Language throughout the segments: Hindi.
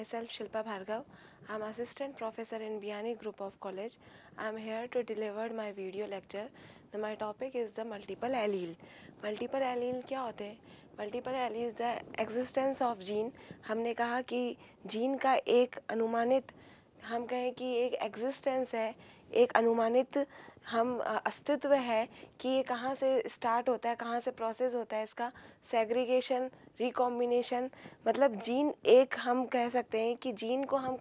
myself Shilpa Bhargav. I'm assistant professor in Biani Group of College. I'm here to deliver my video lecture. My topic is the multiple allele. Multiple allele क्या होते हैं? Multiple allele is the existence of gene. हमने कहा कि जीन का एक अनुमानित, हम कहें कि एक एग्जिस्टेंस है, एक अनुमानित हम अस्तित्व है कि ये कहाँ से स्टार्ट होता है, कहाँ से प्रोसेस होता है इसका सेग्रीगेशन, रिकॉम्बिनेशन। मतलब जीन एक, हम कह सकते हैं कि जीन को हम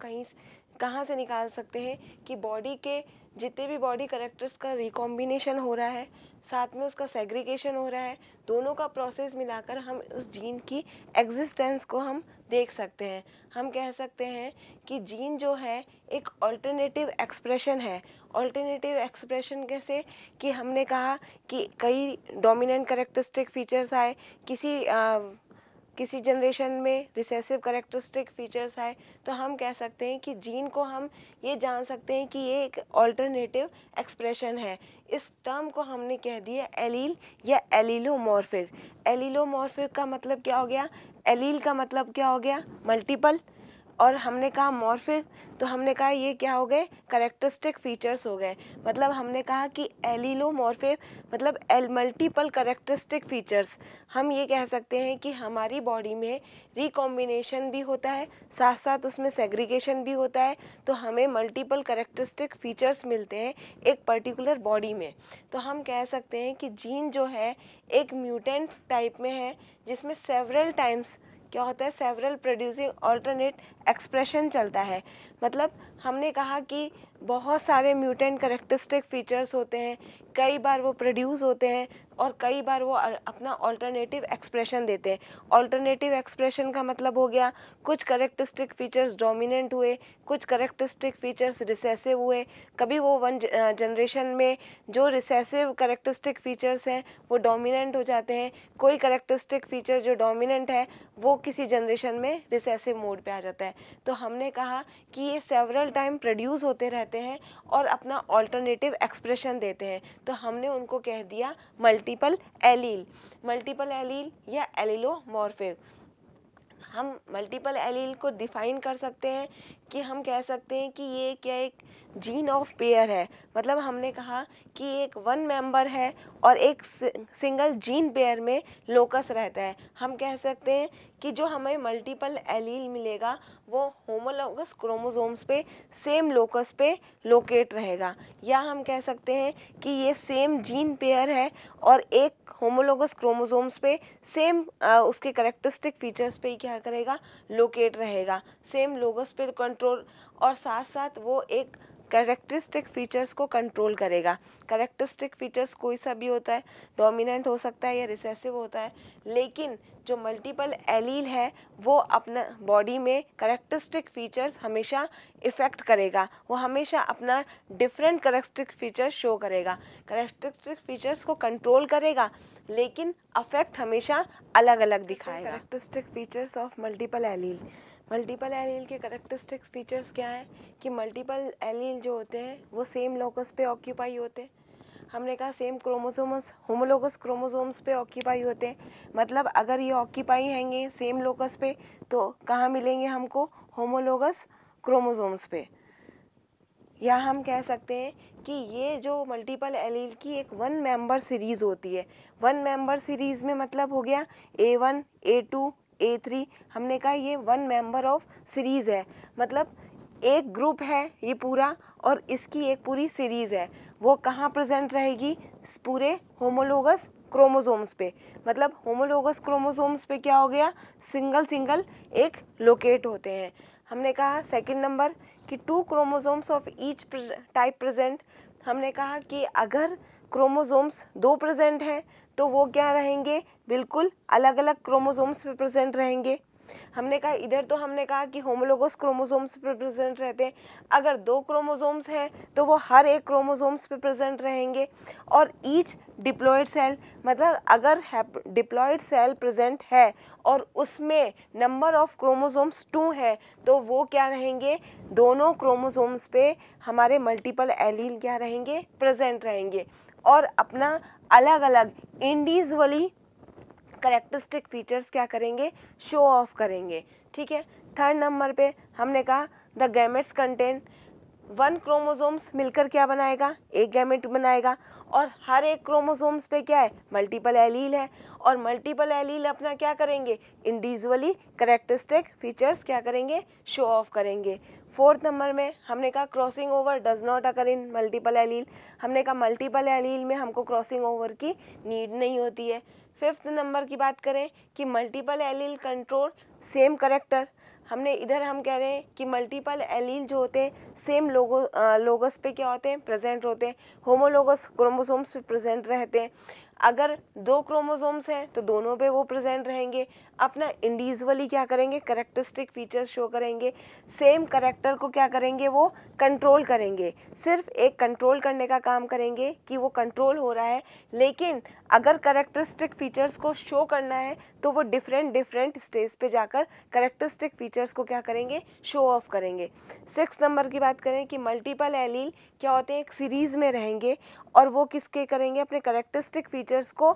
कहाँ से निकाल सकते हैं कि बॉडी के जितने भी बॉडी करेक्टर्स का रिकॉम्बिनेशन हो रहा है, साथ में उसका सेग्रीगेशन हो रहा है, दोनों का प्रोसेस मिलाकर हम उस जीन की एग्जिस्टेंस को हम देख सकते हैं। हम कह सकते हैं कि जीन जो है एक अल्टरनेटिव एक्सप्रेशन है। अल्टरनेटिव एक्सप्रेशन कैसे कि हमने कहा कि कई डोमिनेंट कैरेक्टरिस्टिक फीचर्स आए, किसी जनरेशन में रिसेसिव कैरेक्टरिस्टिक फीचर्स आए, तो हम कह सकते हैं कि जीन को हम ये जान सकते हैं कि ये एक अल्टरनेटिव एक्सप्रेशन है। इस टर्म को हमने कह दिया एलील या एलीलोमॉर्फिक। एलीलोमॉर्फिक का मतलब क्या हो गया? एलील का मतलब क्या हो गया? मल्टीपल। और हमने कहा मॉर्फिक, तो हमने कहा ये क्या हो गए? कैरेक्टरिस्टिक फीचर्स हो गए। मतलब हमने कहा कि एलीलोमॉर्फिक मतलब मल्टीपल कैरेक्टरिस्टिक फीचर्स। हम ये कह सकते हैं कि हमारी बॉडी में रिकॉम्बिनेशन भी होता है, साथ साथ उसमें सेग्रीगेशन भी होता है, तो हमें मल्टीपल कैरेक्टरिस्टिक फीचर्स मिलते हैं एक पर्टिकुलर बॉडी में। तो हम कह सकते हैं कि जीन जो है एक म्यूटेंट टाइप में है, जिसमें सेवरल टाइम्स क्या होता है? सेवरल प्रोड्यूसिंग अल्टरनेट एक्सप्रेशन चलता है। मतलब हमने कहा कि बहुत सारे म्यूटेंट कैरेक्टरिस्टिक फीचर्स होते हैं, कई बार वो प्रोड्यूस होते हैं और कई बार वो अपना अल्टरनेटिव एक्सप्रेशन देते हैं। अल्टरनेटिव एक्सप्रेशन का मतलब हो गया कुछ कैरेक्टरिस्टिक फीचर्स डोमिनेंट हुए, कुछ कैरेक्टरिस्टिक फीचर्स रिसेसिव हुए। कभी वो वन जनरेशन में जो रिसेसिव कैरेक्टरिस्टिक फीचर्स हैं वो डोमिनेंट हो जाते हैं, कोई कैरेक्टरिस्टिक फीचर जो डोमिनेंट है वो किसी जनरेशन में रिसेसिव मोड पे आ जाता है। तो हमने कहा कि ये सेवरल टाइम प्रोड्यूस होते रहते हैं और अपना अल्टरनेटिव एक्सप्रेशन देते हैं, तो हमने उनको कह दिया मल्टीपल एलील। मल्टीपल एलील या एलीलोमॉर्फिक। हम मल्टीपल एलील को डिफाइन कर सकते हैं कि हम कह सकते हैं कि ये क्या एक जीन ऑफ पेयर है। मतलब हमने कहा कि एक वन मेंबर है और एक सिंगल जीन पेयर में लोकस रहता है। हम कह सकते हैं कि जो हमें मल्टीपल एलील मिलेगा वो होमोलोगस क्रोमोसोम्स पे सेम लोकस पे लोकेट रहेगा, या हम कह सकते हैं कि ये सेम जीन पेयर है और एक होमोलोगस क्रोमोसोम्स पे सेम उसके कैरेक्टरिस्टिक फीचर्स पे ही क्या करेगा? लोकेट रहेगा, सेम लोगस पे कंट्रोल, और साथ साथ वो एक कैरेक्टरिस्टिक फीचर्स को कंट्रोल करेगा। कैरेक्टरिस्टिक फीचर्स कोई सा भी होता है, डोमिनेंट हो सकता है या रिसेसिव होता है, लेकिन जो मल्टीपल एलील है वो अपना बॉडी में कैरेक्टरिस्टिक फीचर्स हमेशा इफेक्ट करेगा, वो हमेशा अपना डिफरेंट कैरेक्टरिस्टिक फीचर्स शो करेगा, कैरेक्टरिस्टिक फीचर्स को कंट्रोल करेगा, लेकिन अफेक्ट हमेशा अलग अलग दिखाएगा। Characteristic features of multiple allele. Multiple allele के कैरेक्टरिस्टिक फीचर्स क्या है कि मल्टीपल एलील जो होते हैं वो सेम लोकस पे ऑक्यूपाई होते हैं। हमने कहा सेम क्रोमोसोम्स होमोलोगस क्रोमोसोम्स पे ऑक्यूपाई होते हैं। मतलब अगर ये ऑक्यूपाई हैंगे सेम लोकस पे तो कहाँ मिलेंगे हमको? होमोलोगस क्रोमोसोम्स पे। या हम कह सकते हैं कि ये जो मल्टीपल एलील की एक वन मेंबर सीरीज़ होती है। वन मेंबर सीरीज़ में मतलब हो गया A1, A2, A3। हमने कहा ये वन मेंबर ऑफ सीरीज़ है, मतलब एक ग्रुप है ये पूरा और इसकी एक पूरी सीरीज़ है। वो कहाँ प्रेजेंट रहेगी? पूरे होमोलोगस क्रोमोसोम्स पे। मतलब होमोलोगस क्रोमोसोम्स पे क्या हो गया? सिंगल एक लोकेट होते हैं। हमने कहा सेकंड नंबर कि 2 chromosomes of each type present. हमने कहा कि अगर क्रोमोसोम्स 2 प्रेजेंट हैं तो वो क्या रहेंगे? बिल्कुल अलग अलग क्रोमोसोम्स पे प्रेजेंट रहेंगे। हमने कहा इधर तो हमने कहा कि होमोलोगस क्रोमोसोम्स पे प्रेजेंट रहते हैं, अगर 2 क्रोमोसोम्स हैं तो वो हर एक क्रोमोसोम्स पे प्रेजेंट रहेंगे। और ईच डिप्लॉयड सेल, मतलब अगर डिप्लॉयड सेल प्रेजेंट है और उसमें नंबर ऑफ क्रोमोसोम्स 2 है तो वो क्या रहेंगे? दोनों क्रोमोसोम्स पे हमारे मल्टीपल एलील क्या रहेंगे? प्रेजेंट रहेंगे और अपना अलग अलग इंडिविजुअली कैरेक्टरिस्टिक फीचर्स क्या करेंगे? शो ऑफ करेंगे। ठीक है, थर्ड नंबर पे हमने कहा द गैमेट्स कंटेन 1 क्रोमोसोम्स मिलकर क्या बनाएगा, एक गैमेट बनाएगा, और हर एक क्रोमोसोम्स पे क्या है, मल्टीपल एलील है, और मल्टीपल एलील अपना क्या करेंगे, इंडिविजुअली कैरेक्टरिस्टिक फीचर्स क्या करेंगे, शो ऑफ करेंगे। फोर्थ नंबर में हमने कहा crossing over does not occur in multiple allele, हमने कहा मल्टीपल एलील में हमको क्रॉसिंग ओवर की नीड नहीं होती है। फिफ्थ नंबर की बात करें कि multiple allele control same character, हमने इधर हम कह रहे हैं कि मल्टीपल एलील जो होते हैं सेम लोगस पे क्या होते हैं, प्रेजेंट होते हैं, होमोलोगस क्रोमोसोम्स पे प्रेजेंट रहते हैं। अगर 2 क्रोमोसोम्स हैं तो दोनों पे वो प्रेजेंट रहेंगे, अपना इंडिविजुअली क्या करेंगे, कैरेक्टरिस्टिक फीचर्स शो करेंगे, सेम करेक्टर को क्या करेंगे, वो कंट्रोल करेंगे, सिर्फ एक कंट्रोल करने का काम करेंगे कि वो कंट्रोल हो रहा है, लेकिन अगर कैरेक्टरिस्टिक फीचर्स को शो करना है तो वो डिफरेंट स्टेज पे जाकर कैरेक्टरिस्टिक फीचर्स को क्या करेंगे, शो ऑफ करेंगे। 6 नंबर की बात करें कि मल्टीपल एलील क्या होते हैं, एक सीरीज़ में रहेंगे और वो किसके करेंगे, अपने कैरेक्टरिस्टिक फीचर्स को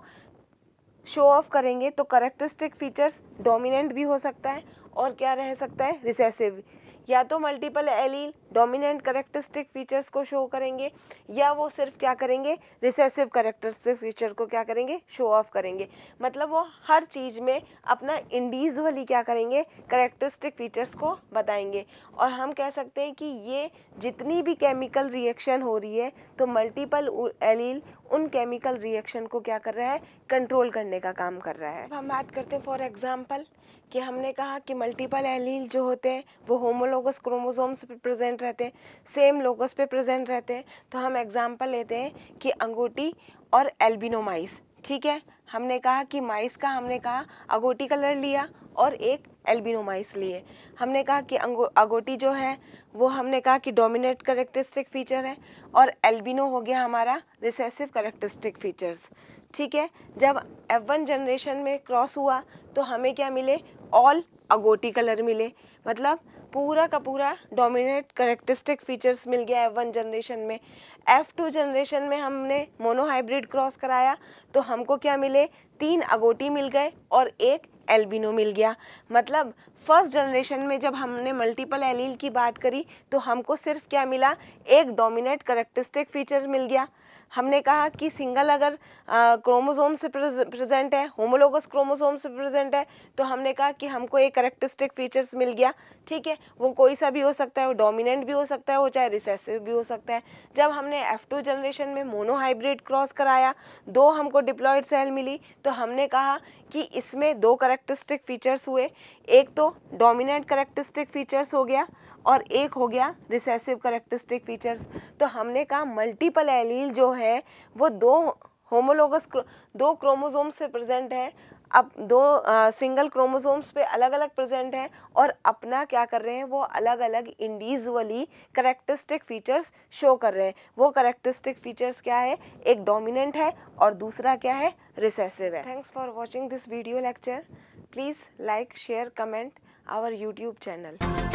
शो ऑफ करेंगे। तो कैरेक्टरिस्टिक फीचर्स डोमिनेंट भी हो सकता है और क्या रह सकता है, रिसेसिव। या तो multiple allele dominant characteristic features को शो करेंगे, या वो सिर्फ क्या करेंगे, रिसेसिव कैरेक्टरिस्टिक फीचर को क्या करेंगे, शो ऑफ करेंगे। मतलब वो हर चीज़ में अपना इंडिविजुअली क्या करेंगे, कैरेक्टरिस्टिक फीचर्स को बताएंगे। और हम कह सकते हैं कि ये जितनी भी केमिकल रिएक्शन हो रही है तो मल्टीपल एलील उन केमिकल रिएक्शन को क्या कर रहा है, कंट्रोल करने का काम कर रहा है। अब हम बात करते हैं फॉर एग्जांपल कि हमने कहा कि मल्टीपल एलील जो होते हैं वो होमोलोगस क्रोमोसोम्स पे प्रेजेंट रहते हैं, सेम लोगस पे प्रेजेंट रहते हैं। तो हम एग्जांपल लेते हैं कि अंगूठी और एल्बिनो माइस, ठीक है। हमने कहा कि माइस का हमने कहा अगोटी कलर लिया और एक एल्बिनो माइस लिए। हमने कहा कि अगोटी जो है वो हमने कहा कि डोमिनेट कैरेक्टरिस्टिक फीचर है और एल्बिनो हो गया हमारा रिसेसिव कैरेक्टरिस्टिक फीचर्स, ठीक है। जब F1 जनरेशन में क्रॉस हुआ तो हमें क्या मिले, ऑल अगोटी कलर मिले, मतलब पूरा का पूरा डोमिनेट कैरेक्टरिस्टिक फीचर्स मिल गया F1 जनरेशन में। F2 जनरेशन में हमने मोनोहाइब्रिड क्रॉस कराया तो हमको क्या मिले, 3 अगोटी मिल गए और एक एल्बिनो मिल गया। मतलब फर्स्ट जनरेशन में जब हमने मल्टीपल एलील की बात करी तो हमको सिर्फ क्या मिला, एक डोमिनेट कैरेक्टरिस्टिक फीचर मिल गया। हमने कहा कि सिंगल अगर क्रोमोसोम से प्रेजेंट है, होमोलोगस क्रोमोसोम से प्रेजेंट है, तो हमने कहा कि हमको एक कैरेक्टरिस्टिक फीचर्स मिल गया, ठीक है। वो कोई सा भी हो सकता है, वो डोमिनेंट भी हो सकता है, वो चाहे रिसेसिव भी हो सकता है। जब हमने F2 जनरेशन में मोनोहाइब्रिड क्रॉस कराया, 2 हमको डिप्लॉयड सेल मिली, तो हमने कहा कि इसमें 2 कैरेक्टरिस्टिक फीचर्स हुए, एक तो डोमिनेंट कैरेक्टरिस्टिक फीचर्स हो गया और एक हो गया रिसेसिव कैरेक्टरिस्टिक फीचर्स। तो हमने कहा मल्टीपल एलील जो है वो 2 क्रोमोसोम्स से प्रेजेंट है, अब 2 सिंगल क्रोमोसोम्स पे अलग अलग प्रेजेंट है और अपना क्या कर रहे हैं, वो अलग अलग इंडिविजुअली कैरेक्टरिस्टिक फीचर्स शो कर रहे हैं। वो कैरेक्टरिस्टिक फीचर्स क्या है, एक डोमिनेंट है और दूसरा क्या है, रिसेसिव है। Thanks for watching this video lecture. Please like, share, comment our YouTube channel.